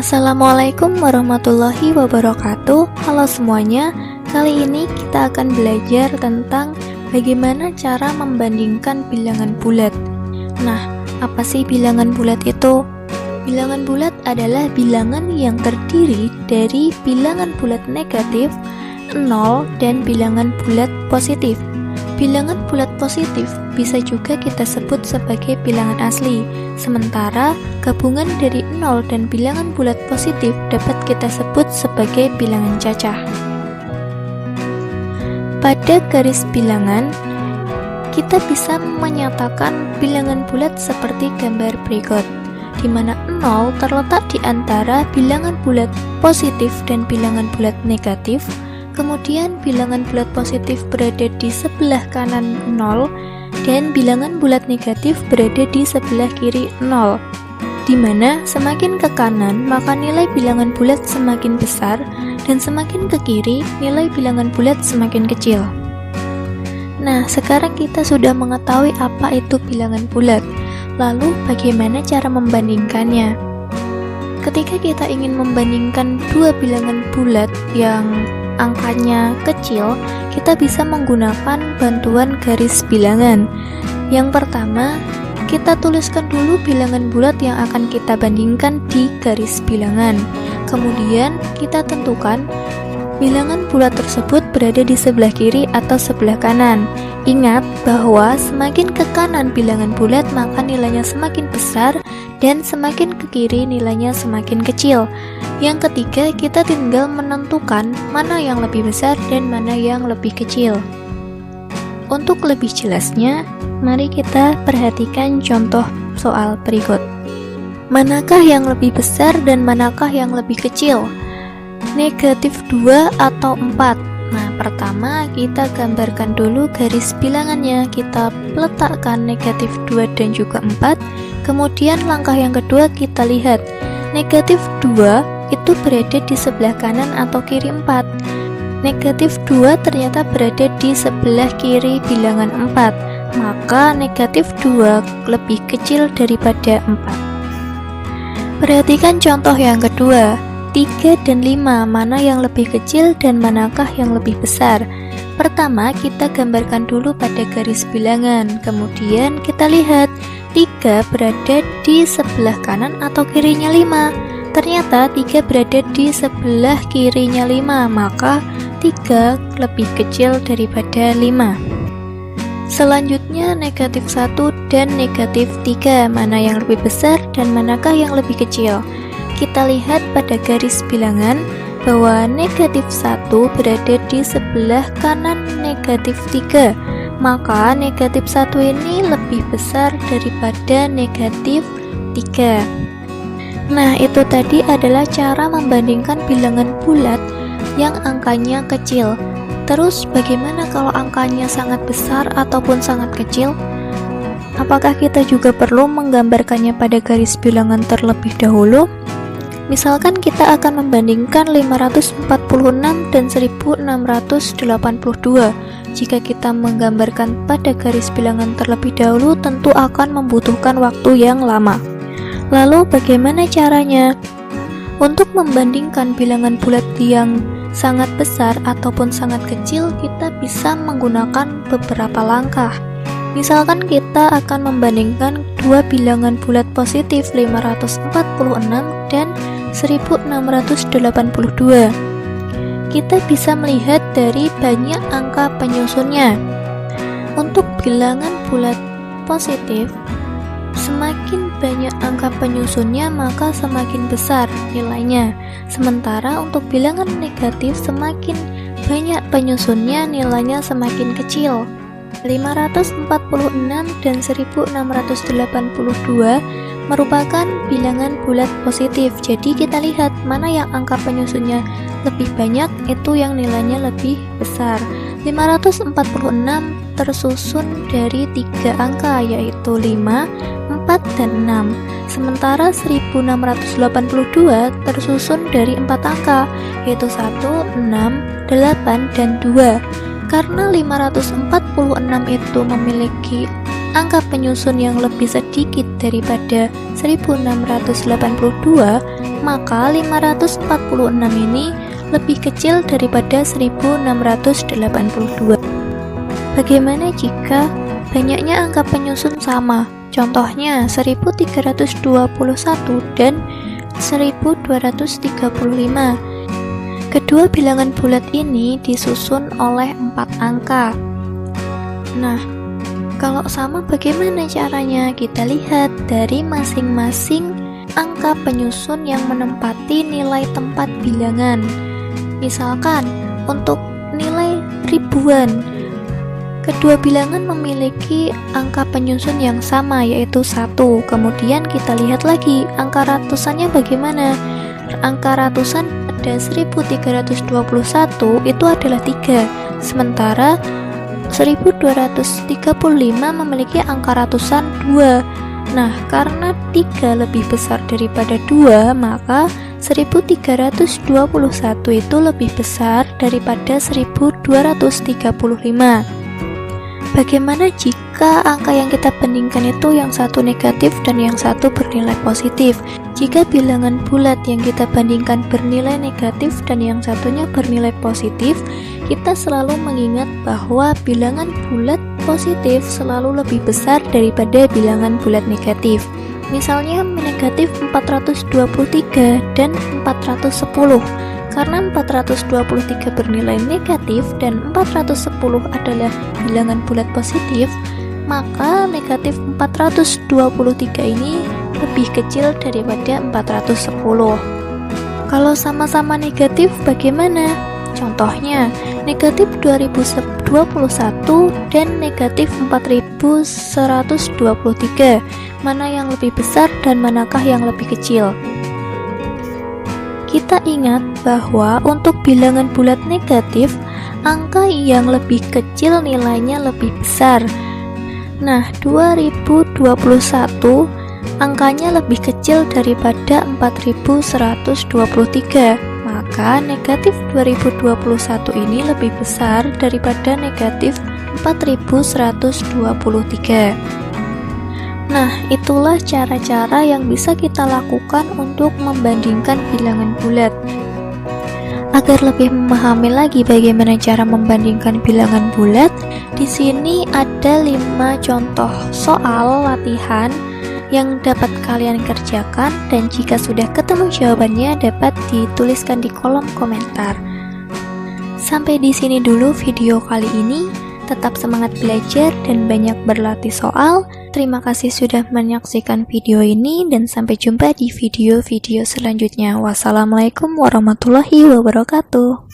Assalamualaikum warahmatullahi wabarakatuh. Halo semuanya, kali ini kita akan belajar tentang bagaimana cara membandingkan bilangan bulat. Nah, apa sih bilangan bulat itu? Bilangan bulat adalah bilangan yang terdiri dari bilangan bulat negatif, 0, dan bilangan bulat positif. Bilangan bulat positif bisa juga kita sebut sebagai bilangan asli, sementara gabungan dari 0 dan bilangan bulat positif dapat kita sebut sebagai bilangan cacah. Pada garis bilangan, kita bisa menyatakan bilangan bulat seperti gambar berikut, di mana 0 terletak di antara bilangan bulat positif dan bilangan bulat negatif. Kemudian bilangan bulat positif berada di sebelah kanan 0 dan bilangan bulat negatif berada di sebelah kiri 0, di mana semakin ke kanan maka nilai bilangan bulat semakin besar dan semakin ke kiri nilai bilangan bulat semakin kecil. Nah, sekarang kita sudah mengetahui apa itu bilangan bulat. Lalu bagaimana cara membandingkannya? Ketika kita ingin membandingkan dua bilangan bulat yang angkanya kecil, kita bisa menggunakan bantuan garis bilangan. Yang pertama, kita tuliskan dulu bilangan bulat yang akan kita bandingkan di garis bilangan. Kemudian kita tentukan bilangan bulat tersebut berada di sebelah kiri atau sebelah kanan. Ingat bahwa semakin ke kanan bilangan bulat maka nilainya semakin besar dan semakin ke kiri nilainya semakin kecil. Yang ketiga, kita tinggal menentukan mana yang lebih besar dan mana yang lebih kecil. Untuk lebih jelasnya, mari kita perhatikan contoh soal berikut. Manakah yang lebih besar dan manakah yang lebih kecil? Negatif 2 atau 4? Nah, pertama kita gambarkan dulu garis bilangannya. Kita letakkan negatif 2 dan juga 4. Kemudian langkah yang kedua kita lihat negatif 2 itu berada di sebelah kanan atau kiri 4. Negatif 2 ternyata berada di sebelah kiri bilangan 4, maka negatif 2 lebih kecil daripada 4. Perhatikan contoh yang kedua, 3 dan 5, mana yang lebih kecil dan manakah yang lebih besar? Pertama, kita gambarkan dulu pada garis bilangan, kemudian kita lihat 3 berada di sebelah kanan atau kirinya 5. Ternyata 3 berada di sebelah kirinya 5, maka 3 lebih kecil daripada 5. Selanjutnya negatif 1 dan negatif 3, mana yang lebih besar dan manakah yang lebih kecil? Kita lihat pada garis bilangan bahwa negatif 1 berada di sebelah kanan negatif 3, maka negatif 1 ini lebih besar daripada negatif 3. Nah, itu tadi adalah cara membandingkan bilangan bulat yang angkanya kecil. Terus bagaimana kalau angkanya sangat besar ataupun sangat kecil? Apakah kita juga perlu menggambarkannya pada garis bilangan terlebih dahulu? Misalkan kita akan membandingkan 546 dan 1682. Jika kita menggambarkan pada garis bilangan terlebih dahulu, tentu akan membutuhkan waktu yang lama. Lalu bagaimana caranya? Untuk membandingkan bilangan bulat yang sangat besar ataupun sangat kecil, kita bisa menggunakan beberapa langkah. Misalkan kita akan membandingkan dua bilangan bulat positif 546 dan 1682. Kita bisa melihat dari banyak angka penyusunnya. Untuk bilangan bulat positif, semakin banyak angka penyusunnya maka semakin besar nilainya. Sementara untuk bilangan negatif, semakin banyak penyusunnya nilainya semakin kecil. 546 dan 1682 merupakan bilangan bulat positif. Jadi kita lihat mana yang angka penyusunnya lebih banyak, itu yang nilainya lebih besar. 546 tersusun dari 3 angka, yaitu 5, 4, dan 6. Sementara 1682 tersusun dari 4 angka, yaitu 1, 6, 8, dan 2. Karena 546 itu memiliki angka penyusun yang lebih sedikit daripada 1682, maka 546 ini lebih kecil daripada 1682. Bagaimana jika banyaknya angka penyusun sama? Contohnya 1321 dan 1235. Kedua bilangan bulat ini disusun oleh 4 angka. Nah, kalau sama bagaimana caranya? Kita lihat dari masing-masing angka penyusun yang menempati nilai tempat bilangan. Misalkan untuk nilai ribuan, kedua bilangan memiliki angka penyusun yang sama, yaitu 1. Kemudian kita lihat lagi angka ratusannya bagaimana. Angka ratusan pada 1321 itu adalah 3, sementara 1235 memiliki angka ratusan 2. Nah, karena 3 lebih besar daripada 2, maka 1321 itu lebih besar daripada 1235. Bagaimana jika angka yang kita bandingkan itu yang satu negatif dan yang satu bernilai positif? Jika bilangan bulat yang kita bandingkan bernilai negatif dan yang satunya bernilai positif, kita selalu mengingat bahwa bilangan bulat positif selalu lebih besar daripada bilangan bulat negatif. Misalnya negatif 423 dan 410. Karena 423 bernilai negatif dan 410 adalah bilangan bulat positif, maka negatif 423 ini lebih kecil daripada 410. Kalau sama-sama negatif bagaimana? Contohnya, negatif 2021 dan negatif 4123. Mana yang lebih besar dan manakah yang lebih kecil? Kita ingat bahwa untuk bilangan bulat negatif, angka yang lebih kecil nilainya lebih besar. Nah, 2021 angkanya lebih kecil daripada 4123. Maka negatif 2021 ini lebih besar daripada negatif 4123. Nah, itulah cara-cara yang bisa kita lakukan untuk membandingkan bilangan bulat. Agar lebih memahami lagi bagaimana cara membandingkan bilangan bulat, di sini ada 5 contoh soal latihan yang dapat kalian kerjakan, dan jika sudah ketemu jawabannya dapat dituliskan di kolom komentar. Sampai di sini dulu video kali ini. Tetap semangat belajar dan banyak berlatih soal. Terima kasih sudah menyaksikan video ini dan sampai jumpa di video-video selanjutnya. Wassalamualaikum warahmatullahi wabarakatuh.